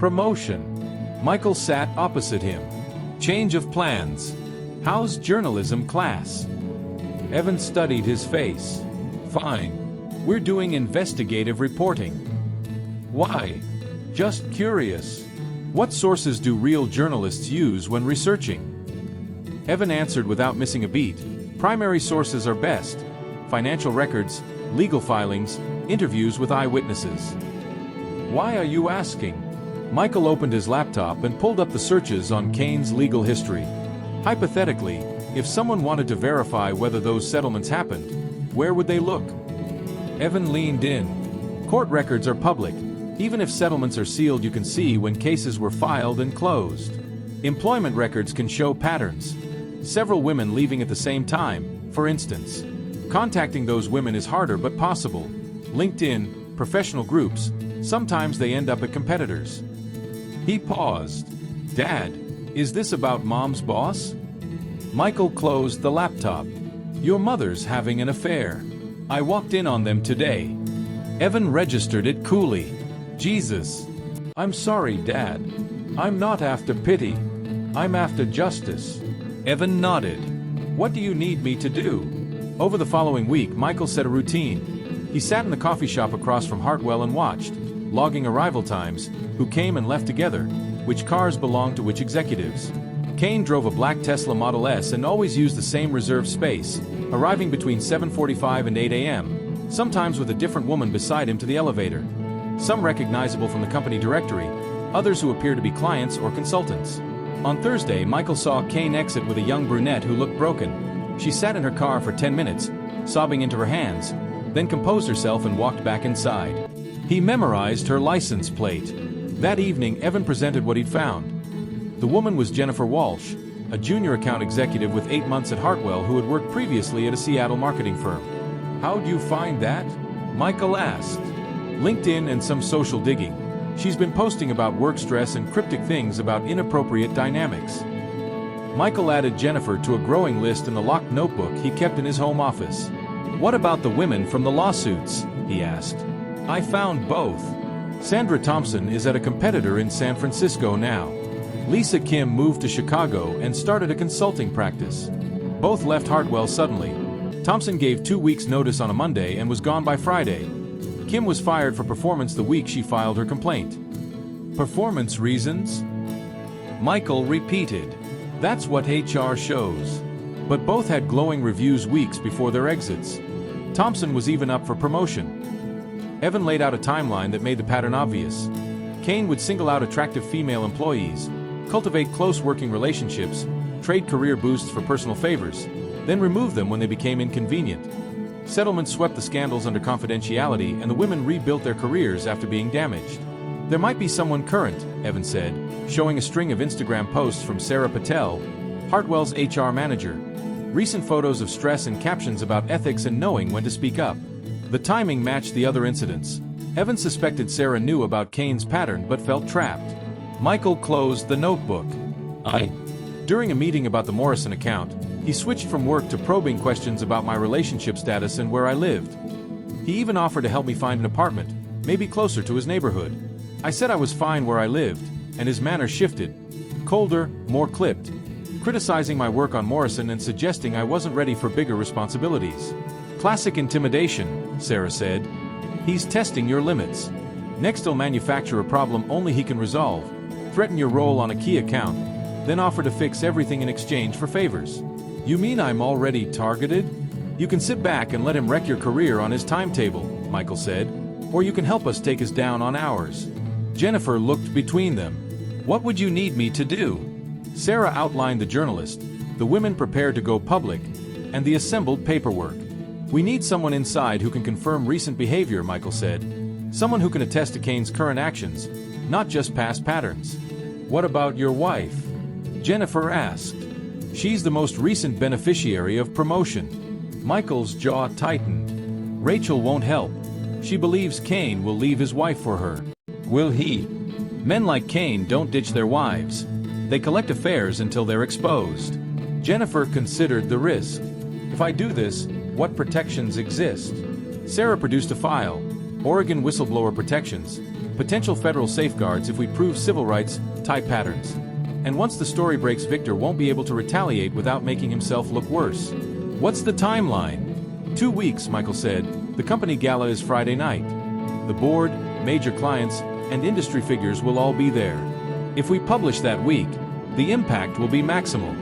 Promotion. Michael sat opposite him. Change of plans. How's journalism class? Evan studied his face. Fine. We're doing investigative reporting. Why? Just curious. What sources do real journalists use when researching? Evan answered without missing a beat. Primary sources are best. Financial records, legal filings, interviews with eyewitnesses. Why are you asking? Michael opened his laptop and pulled up the searches on Kane's legal history. Hypothetically, if someone wanted to verify whether those settlements happened, where would they look? Evan leaned in. Court records are public. Even if settlements are sealed, you can see when cases were filed and closed. Employment records can show patterns. Several women leaving at the same time, for instance. Contacting those women is harder but possible. LinkedIn, professional groups, sometimes they end up at competitors. He paused. Dad, is this about Mom's boss? Michael closed the laptop. Your mother's having an affair. I walked in on them today. Evan registered it coolly. Jesus. I'm sorry, Dad. I'm not after pity. I'm after justice. Evan nodded. What do you need me to do? Over the following week, Michael set a routine. He sat in the coffee shop across from Hartwell and watched, logging arrival times, who came and left together, which cars belonged to which executives. Kane drove a black Tesla Model S and always used the same reserved space, arriving between 7:45 and 8 a.m., sometimes with a different woman beside him to the elevator. Some recognizable from the company directory, others who appear to be clients or consultants. On Thursday, Michael saw Kane exit with a young brunette who looked broken. She sat in her car for 10 minutes, sobbing into her hands, then composed herself and walked back inside. He memorized her license plate. That evening, Evan presented what he'd found. The woman was Jennifer Walsh, a junior account executive with 8 months at Hartwell who had worked previously at a Seattle marketing firm. How'd you find that? Michael asked. LinkedIn and some social digging. She's been posting about work stress and cryptic things about inappropriate dynamics. Michael added Jennifer to a growing list in the locked notebook he kept in his home office. What about the women from the lawsuits? He asked. I found both. Sandra Thompson is at a competitor in San Francisco now. Lisa Kim moved to Chicago and started a consulting practice. Both left Hartwell suddenly. Thompson gave 2 weeks' notice on a Monday and was gone by Friday. Kim was fired for performance the week she filed her complaint. Performance reasons? Michael repeated. That's what HR shows. But both had glowing reviews weeks before their exits. Thompson was even up for promotion. Evan laid out a timeline that made the pattern obvious. Kane would single out attractive female employees, cultivate close working relationships, trade career boosts for personal favors, then remove them when they became inconvenient. Settlements swept the scandals under confidentiality and the women rebuilt their careers after being damaged. There might be someone current, Evan said, showing a string of Instagram posts from Sarah Patel, Hartwell's HR manager. Recent photos of stress and captions about ethics and knowing when to speak up. The timing matched the other incidents. Evan suspected Sarah knew about Kane's pattern but felt trapped. Michael closed the notebook. During a meeting about the Morrison account, he switched from work to probing questions about my relationship status and where I lived. He even offered to help me find an apartment, maybe closer to his neighborhood. I said I was fine where I lived, and his manner shifted. Colder, more clipped, criticizing my work on Morrison and suggesting I wasn't ready for bigger responsibilities. Classic intimidation, Sarah said. He's testing your limits. Next he'll manufacture a problem only he can resolve, threaten your role on a key account, then offer to fix everything in exchange for favors. You mean I'm already targeted? You can sit back and let him wreck your career on his timetable, Michael said, or you can help us take us down on ours. Jennifer looked between them. What would you need me to do? Sarah outlined the journalist, the women prepared to go public, and the assembled paperwork. We need someone inside who can confirm recent behavior, Michael said. Someone who can attest to Kane's current actions, not just past patterns. What about your wife? Jennifer asked. She's the most recent beneficiary of promotion. Michael's jaw tightened. Rachel won't help. She believes Kane will leave his wife for her. Will he? Men like Kane don't ditch their wives. They collect affairs until they're exposed. Jennifer considered the risk. If I do this, what protections exist? Sarah produced a file. Oregon whistleblower protections. Potential federal safeguards if we prove civil rights type patterns. And once the story breaks, Victor won't be able to retaliate without making himself look worse. What's the timeline? 2 weeks, Michael said. The company gala is Friday night. The board, major clients, and industry figures will all be there. If we publish that week, the impact will be maximal.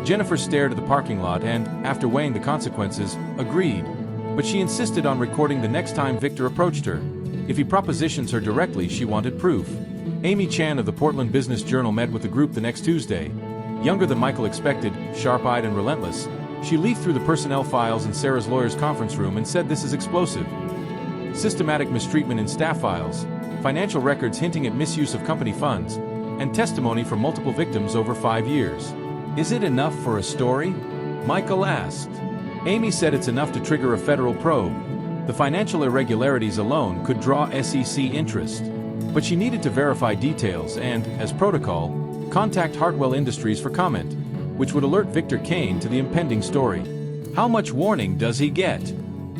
Jennifer stared at the parking lot and, after weighing the consequences, agreed. But she insisted on recording the next time Victor approached her. If he propositions her directly, she wanted proof. Amy Chan of the Portland Business Journal met with the group the next Tuesday. Younger than Michael expected, sharp-eyed and relentless, she leafed through the personnel files in Sarah's lawyer's conference room and said this is explosive. Systematic mistreatment in staff files, financial records hinting at misuse of company funds, and testimony from multiple victims over 5 years. Is it enough for a story? Michael asked. Amy said it's enough to trigger a federal probe. The financial irregularities alone could draw SEC interest. But she needed to verify details and, as protocol, contact Hartwell Industries for comment, which would alert Victor Kane to the impending story. How much warning does he get?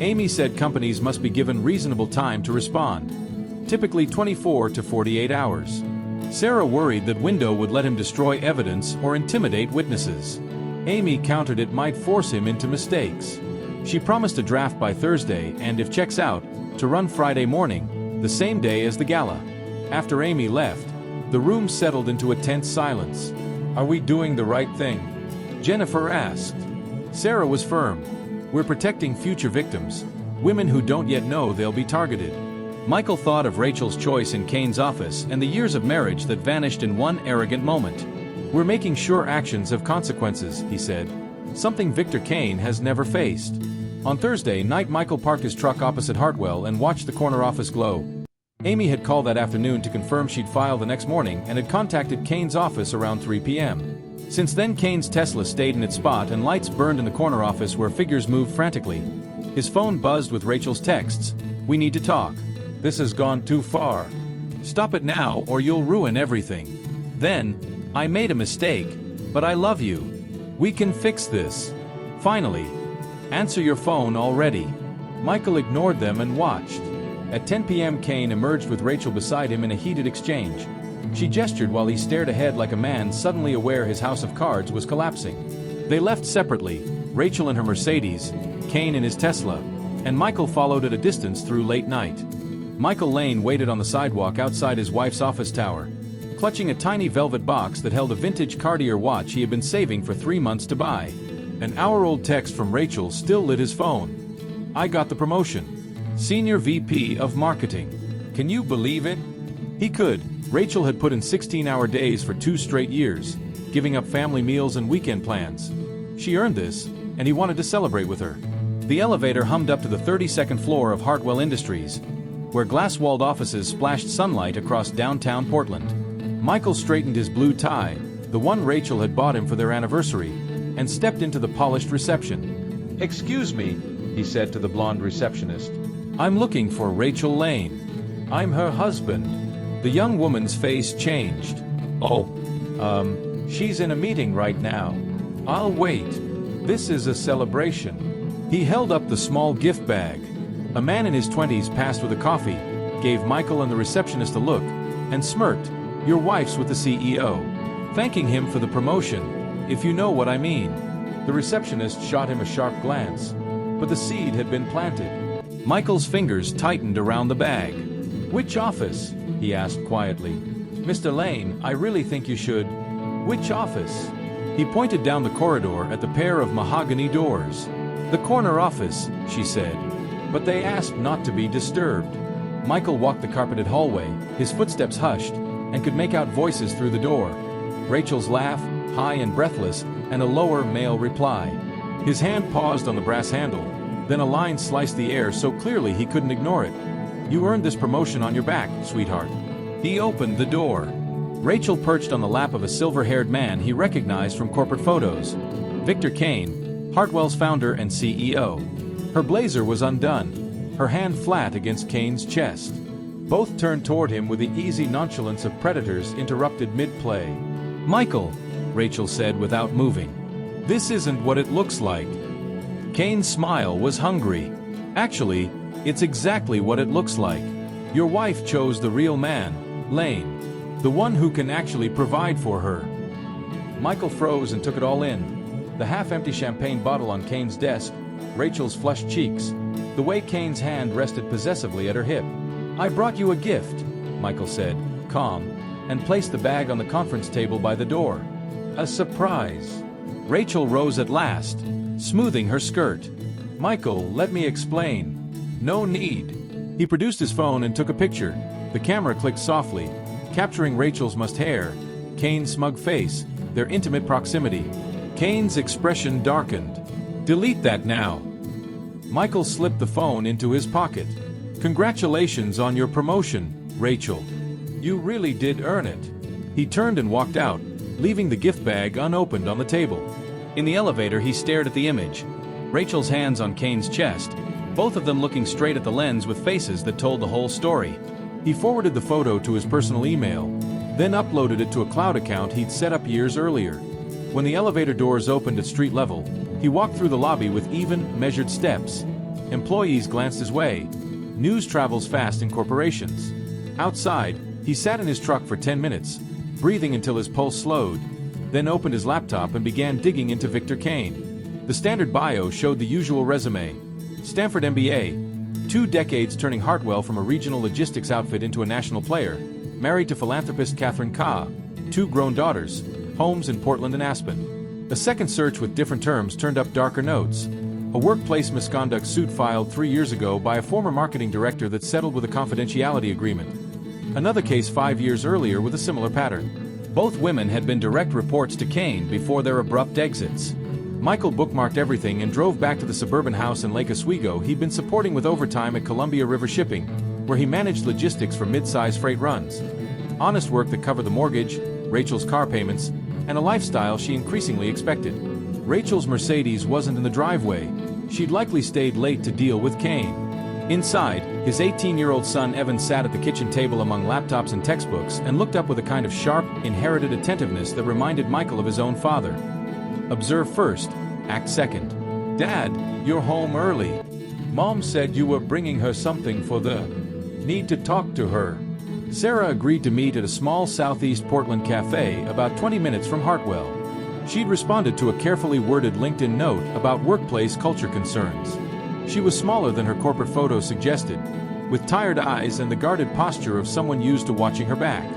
Amy said companies must be given reasonable time to respond, typically 24 to 48 hours. Sarah worried that window would let him destroy evidence or intimidate witnesses. Amy countered it might force him into mistakes. She promised a draft by Thursday and, if checks out, to run Friday morning, the same day as the gala. After Amy left, the room settled into a tense silence. Are we doing the right thing? Jennifer asked. Sarah was firm. We're protecting future victims, women who don't yet know they'll be targeted. Michael thought of Rachel's choice in Kane's office and the years of marriage that vanished in one arrogant moment. We're making sure actions have consequences, he said, something Victor Kane has never faced. On Thursday night, Michael parked his truck opposite Hartwell and watched the corner office glow. Amy had called that afternoon to confirm she'd file the next morning and had contacted Kane's office around 3 p.m. Since then, Kane's Tesla stayed in its spot and lights burned in the corner office where figures moved frantically. His phone buzzed with Rachel's texts. We need to talk. This has gone too far. Stop it now or you'll ruin everything. Then, I made a mistake, but I love you. We can fix this. Finally. Answer your phone already. Michael ignored them and watched. At 10 p.m. Kane emerged with Rachel beside him in a heated exchange. She gestured while he stared ahead like a man suddenly aware his house of cards was collapsing. They left separately, Rachel in her Mercedes, Kane in his Tesla, and Michael followed at a distance through late night. Michael Lane waited on the sidewalk outside his wife's office tower, clutching a tiny velvet box that held a vintage Cartier watch he had been saving for 3 months to buy. An hour-old text from Rachel still lit his phone. I got the promotion. Senior VP of Marketing. Can you believe it? He could. Rachel had put in 16-hour days for 2 straight years, giving up family meals and weekend plans. She earned this, and he wanted to celebrate with her. The elevator hummed up to the 32nd floor of Hartwell Industries, where glass-walled offices splashed sunlight across downtown Portland. Michael straightened his blue tie, the one Rachel had bought him for their anniversary, and stepped into the polished reception. Excuse me, he said to the blonde receptionist. I'm looking for Rachel Lane. I'm her husband. The young woman's face changed. Oh, she's in a meeting right now. I'll wait. This is a celebration. He held up the small gift bag. A man in his 20s passed with a coffee, gave Michael and the receptionist a look, and smirked. Your wife's with the CEO. Thanking him for the promotion, if you know what I mean. The receptionist shot him a sharp glance, but the seed had been planted. Michael's fingers tightened around the bag. Which office? He asked quietly. Mr. Lane, I really think you should. Which office? He pointed down the corridor at the pair of mahogany doors. The corner office, she said. But they asked not to be disturbed. Michael walked the carpeted hallway, his footsteps hushed, and could make out voices through the door. Rachel's laugh, high and breathless, and a lower male reply. His hand paused on the brass handle. Then a line sliced the air so clearly he couldn't ignore it. You earned this promotion on your back, sweetheart. He opened the door. Rachel perched on the lap of a silver-haired man he recognized from corporate photos. Victor Kane, Hartwell's founder and CEO. Her blazer was undone, her hand flat against Kane's chest. Both turned toward him with the easy nonchalance of predators interrupted mid-play. Michael, Rachel said without moving. This isn't what it looks like. Kane's smile was hungry. Actually, it's exactly what it looks like. Your wife chose the real man, Lane, the one who can actually provide for her. Michael froze and took it all in. The half-empty champagne bottle on Kane's desk, Rachel's flushed cheeks, the way Kane's hand rested possessively at her hip. "I brought you a gift," Michael said, calm, and placed the bag on the conference table by the door. "A surprise." Rachel rose at last, smoothing her skirt. "Michael, let me explain." "No need." He produced his phone and took a picture. The camera clicked softly, capturing Rachel's mussed hair, Kane's smug face, their intimate proximity. Kane's expression darkened. "Delete that now." Michael slipped the phone into his pocket. "Congratulations on your promotion, Rachel. You really did earn it." He turned and walked out, leaving the gift bag unopened on the table. In the elevator, he stared at the image. Rachel's hands on Kane's chest, both of them looking straight at the lens with faces that told the whole story. He forwarded the photo to his personal email, then uploaded it to a cloud account he'd set up years earlier. When the elevator doors opened at street level, he walked through the lobby with even, measured steps. Employees glanced his way. News travels fast in corporations. Outside, he sat in his truck for 10 minutes, breathing until his pulse slowed, then opened his laptop and began digging into Victor Kane. The standard bio showed the usual resume. Stanford MBA, 2 decades turning Hartwell from a regional logistics outfit into a national player, married to philanthropist Catherine Ka, 2 grown daughters, homes in Portland and Aspen. A second search with different terms turned up darker notes. A workplace misconduct suit filed 3 years ago by a former marketing director that settled with a confidentiality agreement. Another case 5 years earlier with a similar pattern. Both women had been direct reports to Kane before their abrupt exits. Michael bookmarked everything and drove back to the suburban house in Lake Oswego he'd been supporting with overtime at Columbia River Shipping, where he managed logistics for mid-size freight runs. Honest work that covered the mortgage, Rachel's car payments, and a lifestyle she increasingly expected. Rachel's Mercedes wasn't in the driveway. She'd likely stayed late to deal with Kane. Inside, his 18-year-old son Evan sat at the kitchen table among laptops and textbooks and looked up with a kind of sharp, inherited attentiveness that reminded Michael of his own father. Observe first, act second. "Dad, you're home early. Mom said you were bringing her something for the... Need to talk to her." Sarah agreed to meet at a small southeast Portland cafe about 20 minutes from Hartwell. She'd responded to a carefully worded LinkedIn note about workplace culture concerns. She was smaller than her corporate photo suggested, with tired eyes and the guarded posture of someone used to watching her back.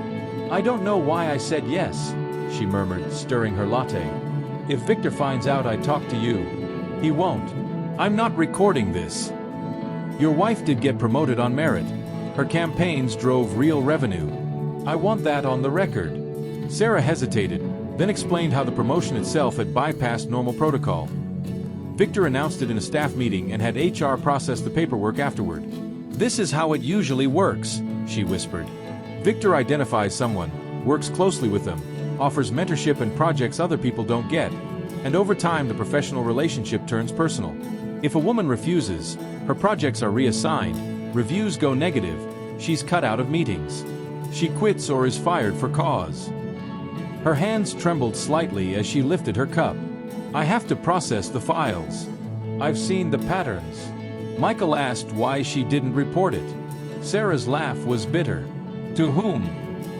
"I don't know why I said yes," she murmured, stirring her latte. "If Victor finds out I talked to you, he won't. I'm not recording this. Your wife did get promoted on merit. Her campaigns drove real revenue. I want that on the record." Sarah hesitated, then explained how the promotion itself had bypassed normal protocol. Victor announced it in a staff meeting and had HR process the paperwork afterward. "This is how it usually works," she whispered. Victor identifies someone, works closely with them, offers mentorship and projects other people don't get, and over time the professional relationship turns personal. If a woman refuses, her projects are reassigned, reviews go negative, she's cut out of meetings. She quits or is fired for cause. Her hands trembled slightly as she lifted her cup. "I have to process the files. I've seen the patterns." Michael asked why she didn't report it. Sarah's laugh was bitter. "To whom?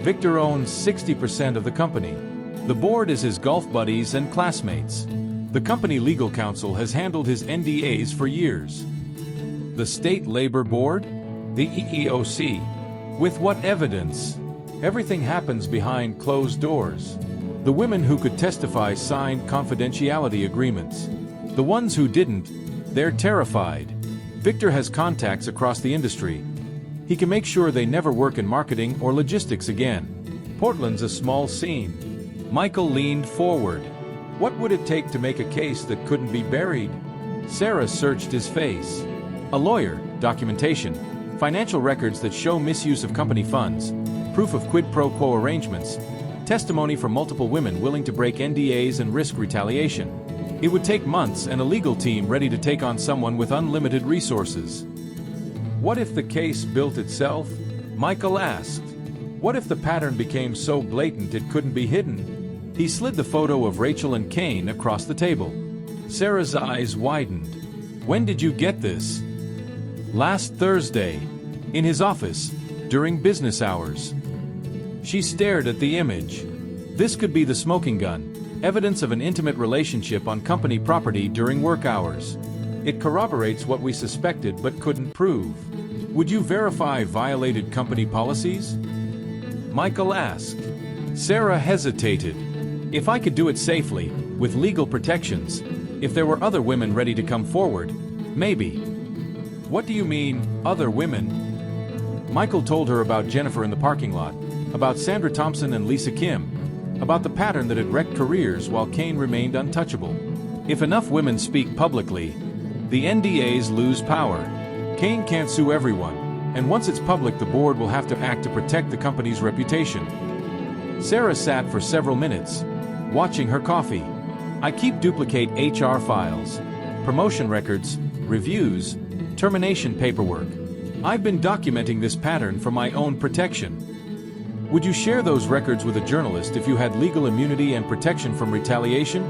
Victor owns 60% of the company. The board is his golf buddies and classmates. The company legal counsel has handled his NDAs for years." "The State Labor Board? The EEOC? With what evidence?" "Everything happens behind closed doors. The women who could testify signed confidentiality agreements. The ones who didn't, they're terrified. Victor has contacts across the industry. He can make sure they never work in marketing or logistics again. Portland's a small scene." Michael leaned forward. "What would it take to make a case that couldn't be buried?" Sarah searched his face. "A lawyer, documentation, financial records that show misuse of company funds, proof of quid pro quo arrangements, testimony from multiple women willing to break NDAs and risk retaliation. It would take months and a legal team ready to take on someone with unlimited resources." "What if the case built itself?" Michael asked. "What if the pattern became so blatant it couldn't be hidden?" He slid the photo of Rachel and Kane across the table. Sarah's eyes widened. "When did you get this?" "Last Thursday. In his office, during business hours. She stared at the image. This could be the smoking gun, evidence of an intimate relationship on company property during work hours. It corroborates what we suspected but couldn't prove. Would you verify violated company policies? Michael asked. Sarah hesitated. If I could do it safely, with legal protections, if there were other women ready to come forward, maybe. What do you mean, other women? Michael told her about Jennifer in the parking lot, about Sandra Thompson and Lisa Kim, about the pattern that had wrecked careers while Kane remained untouchable. If enough women speak publicly, the NDAs lose power. Kane can't sue everyone, and once it's public, the board will have to act to protect the company's reputation. Sarah sat for several minutes, watching her coffee. I keep duplicate HR files, promotion records, reviews, termination paperwork. I've been documenting this pattern for my own protection. Would you share those records with a journalist if you had legal immunity and protection from retaliation?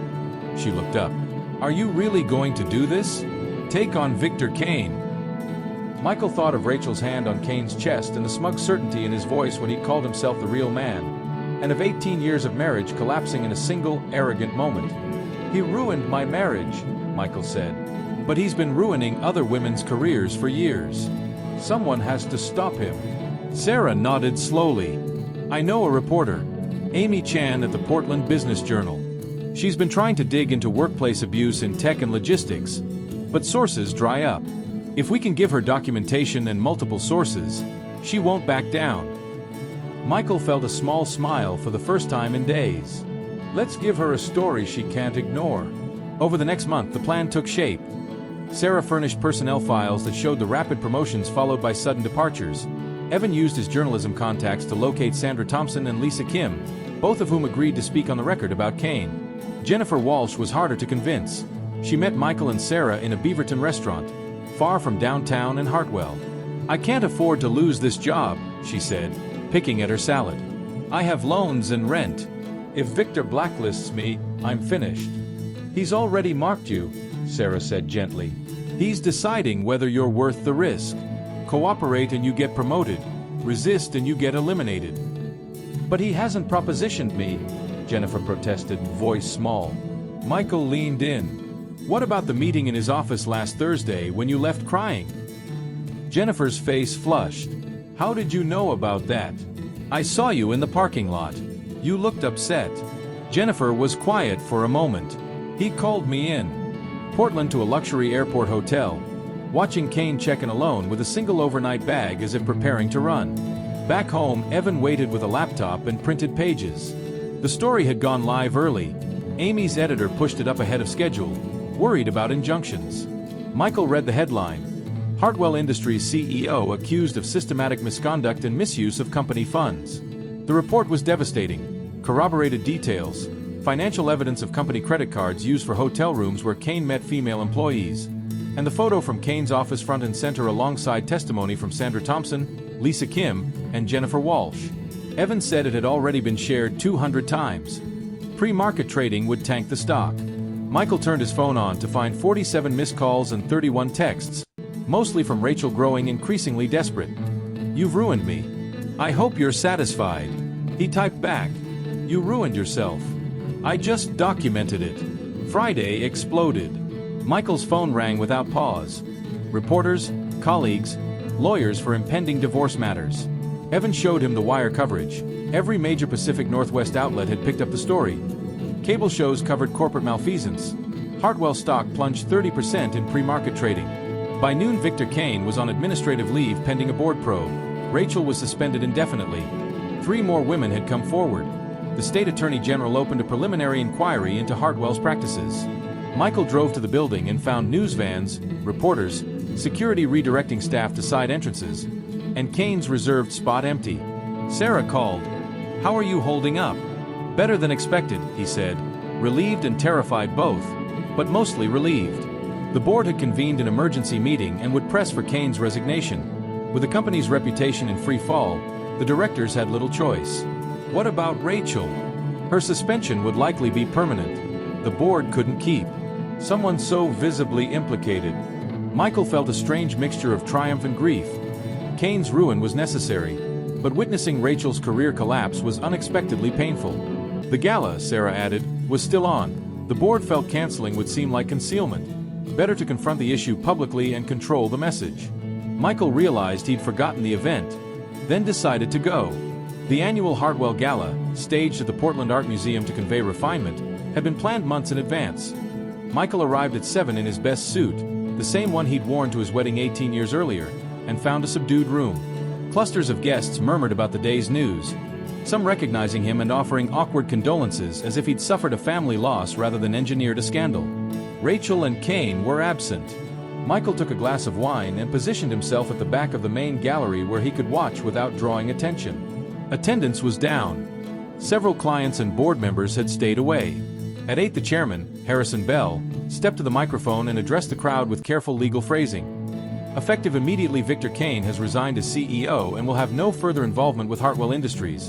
She looked up. Are you really going to do this? Take on Victor Kane. Michael thought of Rachel's hand on Kane's chest and the smug certainty in his voice when he called himself the real man, and of 18 years of marriage collapsing in a single, arrogant moment. He ruined my marriage, Michael said, but he's been ruining other women's careers for years. Someone has to stop him. Sarah nodded slowly. I know a reporter, Amy Chan at the Portland Business Journal. She's been trying to dig into workplace abuse in tech and logistics, but sources dry up. If we can give her documentation and multiple sources, she won't back down. Michael felt a small smile for the first time in days. Let's give her a story she can't ignore. Over the next month, the plan took shape. Sarah furnished personnel files that showed the rapid promotions followed by sudden departures. Evan used his journalism contacts to locate Sandra Thompson and Lisa Kim, both of whom agreed to speak on the record about Kane. Jennifer Walsh was harder to convince. She met Michael and Sarah in a Beaverton restaurant, far from downtown and Hartwell. I can't afford to lose this job, she said, picking at her salad. I have loans and rent. If Victor blacklists me, I'm finished. He's already marked you, Sarah said gently. He's deciding whether you're worth the risk. Cooperate and you get promoted. Resist and you get eliminated. But he hasn't propositioned me, Jennifer protested, voice small. Michael leaned in. What about the meeting in his office last Thursday when you left crying? Jennifer's face flushed. How did you know about that? I saw you in the parking lot. You looked upset. Jennifer was quiet for a moment. He called me in. Portland to a luxury airport hotel, watching Kane check in alone with a single overnight bag as if preparing to run. Back home, Evan waited with a laptop and printed pages. The story had gone live early. Amy's editor pushed it up ahead of schedule, worried about injunctions. Michael read the headline. Hartwell Industries CEO accused of systematic misconduct and misuse of company funds. The report was devastating. Corroborated details, financial evidence of company credit cards used for hotel rooms where Kane met female employees, and the photo from Kane's office front and center alongside testimony from Sandra Thompson, Lisa Kim, and Jennifer Walsh. Evans said it had already been shared 200 times. Pre-market trading would tank the stock. Michael turned his phone on to find 47 missed calls and 31 texts, mostly from Rachel growing increasingly desperate. You've ruined me. I hope you're satisfied. He typed back. You ruined yourself. I just documented it. Friday exploded. Michael's phone rang without pause. Reporters, colleagues, lawyers for impending divorce matters. Evan showed him the wire coverage. Every major Pacific Northwest outlet had picked up the story. Cable shows covered corporate malfeasance. Hartwell stock plunged 30% in pre-market trading. By noon, Victor Kane was on administrative leave pending a board probe. Rachel was suspended indefinitely. 3 more women had come forward. The state attorney general opened a preliminary inquiry into Hartwell's practices. Michael drove to the building and found news vans, reporters, security redirecting staff to side entrances, and Kane's reserved spot empty. Sarah called. How are you holding up? Better than expected, he said, relieved and terrified both, but mostly relieved. The board had convened an emergency meeting and would press for Kane's resignation. With the company's reputation in free fall, the directors had little choice. What about Rachel? Her suspension would likely be permanent. The board couldn't keep someone so visibly implicated. Michael felt a strange mixture of triumph and grief. Kane's ruin was necessary, But witnessing Rachel's career collapse was unexpectedly painful. The gala, Sarah added, was still on. The board felt canceling would seem like concealment. Better to confront the issue publicly and control the message. Michael realized he'd forgotten the event, then decided to go. The annual Hartwell Gala, staged at the Portland Art Museum to convey refinement, had been planned months in advance. Michael arrived at 7 in his best suit, the same one he'd worn to his wedding 18 years earlier, and found a subdued room. Clusters of guests murmured about the day's news, some recognizing him and offering awkward condolences as if he'd suffered a family loss rather than engineered a scandal. Rachel and Kane were absent. Michael took a glass of wine and positioned himself at the back of the main gallery where he could watch without drawing attention. Attendance was down. Several clients and board members had stayed away. At 8, the chairman, Harrison Bell, stepped to the microphone and addressed the crowd with careful legal phrasing. Effective immediately, Victor Kane has resigned as CEO and will have no further involvement with Hartwell Industries.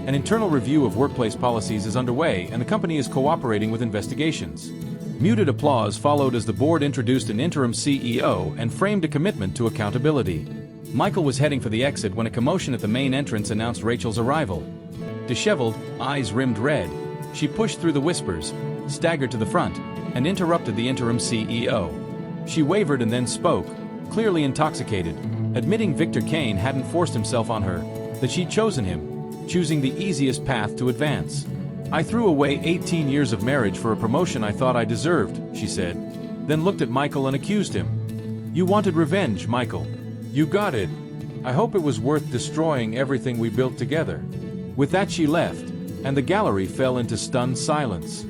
An internal review of workplace policies is underway and the company is cooperating with investigations. Muted applause followed as the board introduced an interim CEO and framed a commitment to accountability. Michael was heading for the exit when a commotion at the main entrance announced Rachel's arrival. Disheveled, eyes rimmed red, she pushed through the whispers, staggered to the front, and interrupted the interim CEO. She wavered and then spoke, clearly intoxicated, admitting Victor Kane hadn't forced himself on her, that she'd chosen him, choosing the easiest path to advance. "I threw away 18 years of marriage for a promotion I thought I deserved," she said, then looked at Michael and accused him. "You wanted revenge, Michael. You got it. I hope it was worth destroying everything we built together." With that she left, and the gallery fell into stunned silence.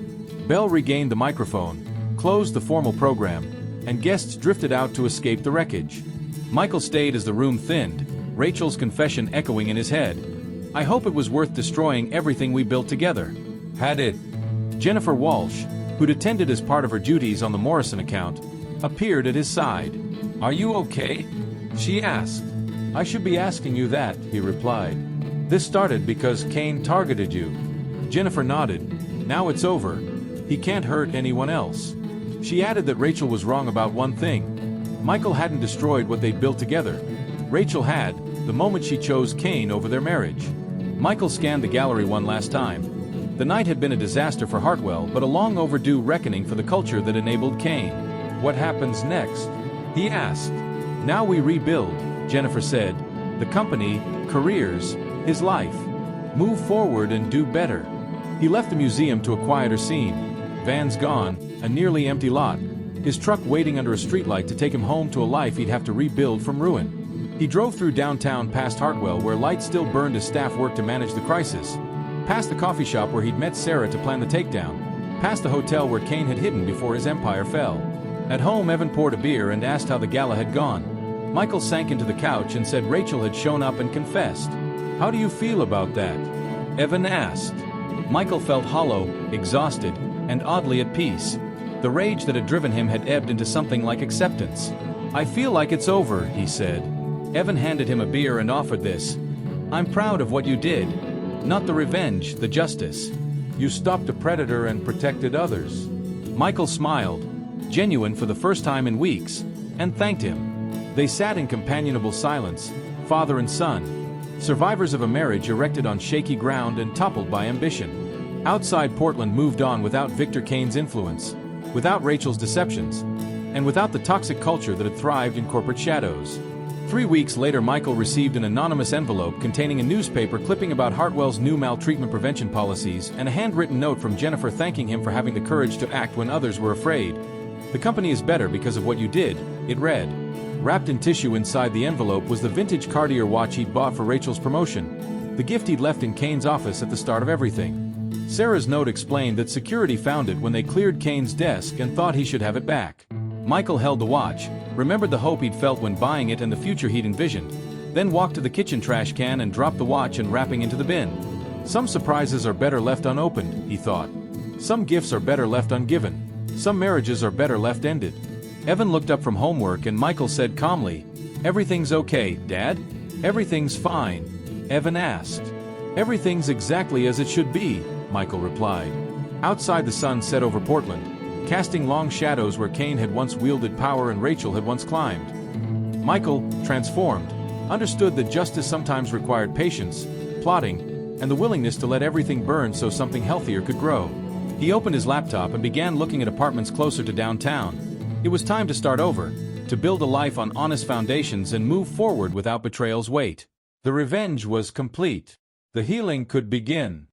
Bell regained the microphone, closed the formal program, and guests drifted out to escape the wreckage. Michael stayed as the room thinned, Rachel's confession echoing in his head. "I hope it was worth destroying everything we built together." Had it? Jennifer Walsh, who'd attended as part of her duties on the Morrison account, appeared at his side. "Are you okay?" she asked. "I should be asking you that," he replied. "This started because Kane targeted you." Jennifer nodded. "Now it's over. He can't hurt anyone else." She added that Rachel was wrong about one thing. Michael hadn't destroyed what they'd built together. Rachel had, the moment she chose Kane over their marriage. Michael scanned the gallery one last time. The night had been a disaster for Hartwell, but a long overdue reckoning for the culture that enabled Kane. "What happens next?" he asked. "Now we rebuild," Jennifer said. "The company, careers, his life. Move forward and do better." He left the museum to a quieter scene. Vans gone, a nearly empty lot. His truck waiting under a streetlight to take him home to a life he'd have to rebuild from ruin. He drove through downtown past Hartwell where lights still burned as staff worked to manage the crisis. Past the coffee shop where he'd met Sarah to plan the takedown. Past the hotel where Kane had hidden before his empire fell. At home, Evan poured a beer and asked how the gala had gone. Michael sank into the couch and said Rachel had shown up and confessed. "How do you feel about that?" Evan asked. Michael felt hollow, exhausted, and oddly at peace. The rage that had driven him had ebbed into something like acceptance. "I feel like it's over," he said. Evan handed him a beer and offered this. "I'm proud of what you did. Not the revenge, the justice. You stopped a predator and protected others." Michael smiled, genuine for the first time in weeks, and thanked him. They sat in companionable silence, father and son, survivors of a marriage erected on shaky ground and toppled by ambition. Outside, Portland moved on without Victor Kane's influence, without Rachel's deceptions, and without the toxic culture that had thrived in corporate shadows. 3 weeks later, Michael received an anonymous envelope containing a newspaper clipping about Hartwell's new maltreatment prevention policies and a handwritten note from Jennifer thanking him for having the courage to act when others were afraid. "The company is better because of what you did," it read. Wrapped in tissue inside the envelope was the vintage Cartier watch he'd bought for Rachel's promotion, the gift he'd left in Kane's office at the start of everything. Sarah's note explained that security found it when they cleared Kane's desk and thought he should have it back. Michael held the watch, remembered the hope he'd felt when buying it and the future he'd envisioned, then walked to the kitchen trash can and dropped the watch and wrapping into the bin. Some surprises are better left unopened, he thought. Some gifts are better left ungiven. Some marriages are better left ended. Evan looked up from homework and Michael said calmly, "Everything's okay, Dad? Everything's fine?" Evan asked. "Everything's exactly as it should be," Michael replied. Outside, the sun set over Portland, casting long shadows where Kane had once wielded power and Rachel had once climbed. Michael, transformed, understood that justice sometimes required patience, plotting, and the willingness to let everything burn so something healthier could grow. He opened his laptop and began looking at apartments closer to downtown. It was time to start over, to build a life on honest foundations and move forward without betrayal's weight. The revenge was complete. The healing could begin.